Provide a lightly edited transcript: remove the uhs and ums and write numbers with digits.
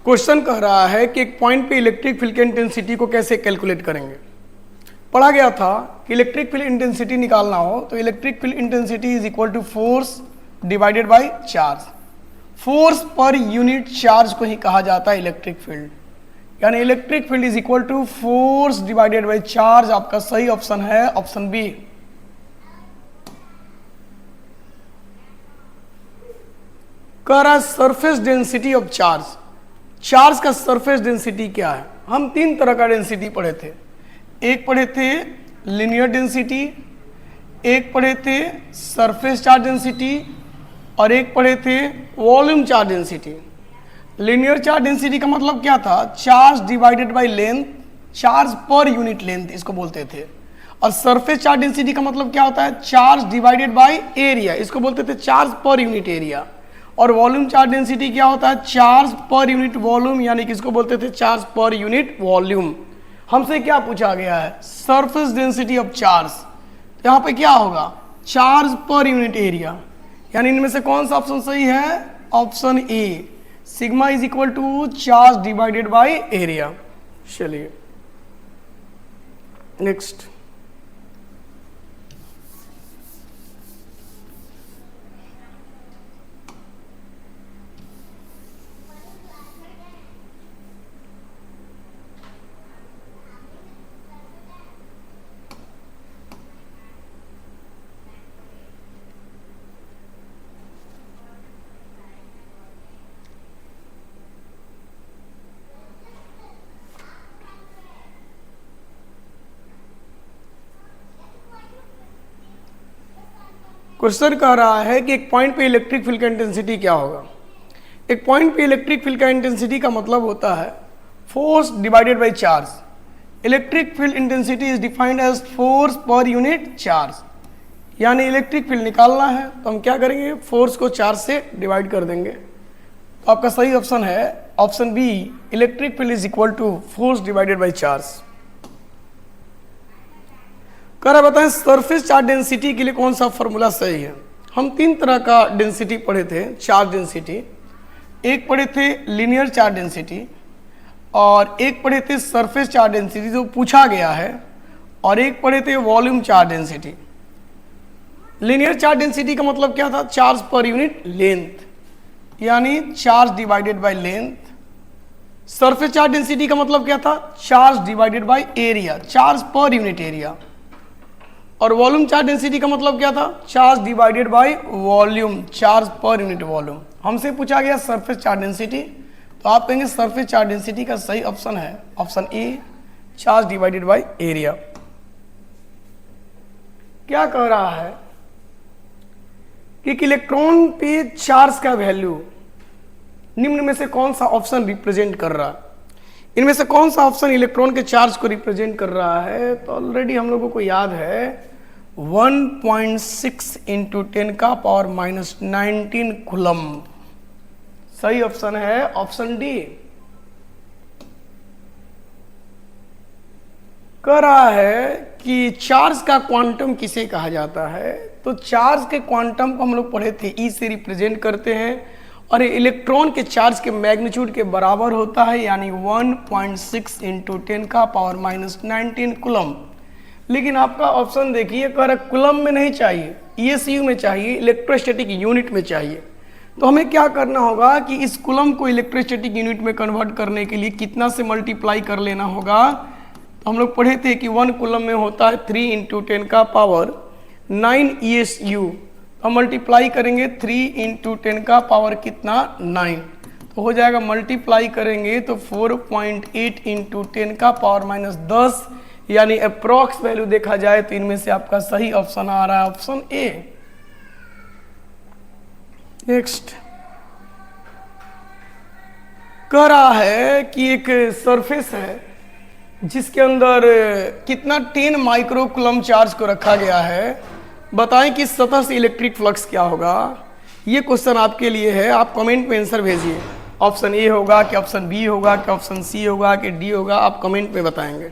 Question कह रहा है कि एक पॉइंट पे इलेक्ट्रिक फील्ड की इंटेंसिटी को कैसे कैलकुलेट करेंगे। पढ़ा गया था कि इलेक्ट्रिक फील्ड इंटेंसिटी निकालना हो तो electric field intensity is equal to force divided by charge. Force per unit charge को ही कहा जाता है इलेक्ट्रिक फील्ड, यानी electric field is equal to force divided by charge. आपका सही ऑप्शन है ऑप्शन बी। कह रहा है surface density of charge. Charge का सरफेस डेंसिटी क्या है। हम तीन तरह का डेंसिटी पढ़े थे। एक पढ़े थे लिनियर डेंसिटी, एक पढ़े थे सरफेस चार्ज डेंसिटी और एक पढ़े थे volume charge density. Linear charge density का मतलब क्या था, charge divided by length, charge per unit length इसको बोलते थे। और सरफेस चार्ज डेंसिटी का मतलब क्या होता है, चार्ज डिवाइडेड बाय एरिया, इसको बोलते the charge per unit area. और वॉल्यूम चार्ज डेंसिटी क्या होता है, चार्ज पर यूनिट वॉल्यूम, यानी किसको बोलते the charge per unit volume. हमसे क्या पूछा गया है, सरफेस डेंसिटी ऑफ चार्ज। तो यहाँ पे क्या होगा, चार्ज पर यूनिट एरिया, यानी इनमें से कौन सा ऑप्शन सही है, option A, sigma is equal to charge divided by area. चलिए नेक्स्ट। क्वेश्चन कह रहा है कि एक पॉइंट पे इलेक्ट्रिक फील्ड का इंटेंसिटी क्या होगा। एक पॉइंट पे इलेक्ट्रिक फील्ड का इंटेंसिटी का मतलब होता है force divided by charge. Electric field intensity is defined as force per unit charge, यानी इलेक्ट्रिक फील्ड निकालना है तो हम क्या करेंगे, फोर्स को चार्ज से डिवाइड कर देंगे। तो आपका सही ऑप्शन है option B, electric field is equal to force divided by charge. कर रहा बताएं सरफेस चार्ज डेंसिटी के लिए कौन सा फॉर्मूला सही है। हम तीन तरह का डेंसिटी पढ़े थे, चार्ज डेंसिटी। एक पढ़े थे लीनियर चार्ज डेंसिटी और एक पढ़े थे सरफेस चार्ज डेंसिटी जो पूछा गया है, और एक पढ़े थे volume charge density. Linear charge density का मतलब क्या था, चार्ज पर यूनिट लेंथ, यानी charge divided by length. Surface charge density का मतलब क्या था, charge divided by area, charge per unit area. और वॉल्यूम चार्ज डेंसिटी का मतलब क्या था, charge divided by volume, charge per unit volume. हमसे पूछा गया सरफेस चार्ज डेंसिटी, तो आप कहेंगे सरफेस चार्ज डेंसिटी का सही ऑप्शन है option A, charge divided by area. क्या कह रहा है कि एक इलेक्ट्रॉन पे चार्ज का वैल्यू निम्न में से कौन सा ऑप्शन रिप्रेजेंट कर रहा है। इनमें से कौन सा ऑप्शन इलेक्ट्रॉन के चार्ज को रिप्रेजेंट कर रहा है। तो ऑलरेडी हम लोगों को याद है 1.6 इंटू 10 का पावर माइनस 19 कूलम्ब। सही ऑप्शन है ऑप्शन डी। कह रहा है कि चार्ज का क्वांटम किसे कहा जाता है। तो चार्ज के क्वांटम को हम लोग पढ़े थे, ई से रिप्रेजेंट करते हैं और इलेक्ट्रॉन के चार्ज के मैग्नीट्यूड के बराबर होता है, यानी 1.6 इंटू 10 का पावर माइनस 19 कूलम्ब। लेकिन आपका ऑप्शन देखिए, कह रहा कूलम्ब में नहीं चाहिए, ESU में चाहिए, इलेक्ट्रोस्टैटिक यूनिट में चाहिए। तो हमें क्या करना होगा कि इस कूलम्ब को इलेक्ट्रोस्टैटिक यूनिट में कन्वर्ट करने के लिए कितना से मल्टीप्लाई कर लेना होगा। तो हम लोग पढ़े थे कि 1 कूलम्ब में होता है 3 इंटू 10 का पावर 9 ESU। हम मल्टीप्लाई करेंगे 3 इंटू 10 का पावर कितना 9, तो हो जाएगा मल्टीप्लाई करेंगे तो 4.8 इंटू 10 का पावर माइनस 10, यानी अप्रॉक्स वैल्यू देखा जाए तो इनमें से आपका सही ऑप्शन आ रहा है ऑप्शन ए। नेक्स्ट। कह रहा है कि एक सरफेस है जिसके अंदर कितना 10 माइक्रो कूलम्ब चार्ज को रखा गया है। बताएं कि सतह से इलेक्ट्रिक फ्लक्स क्या होगा। ये क्वेश्चन आपके लिए है, आप कमेंट में आंसर भेजिए। ऑप्शन ए होगा कि ऑप्शन बी होगा कि ऑप्शन सी होगा कि डी होगा, आप कमेंट में बताएंगे।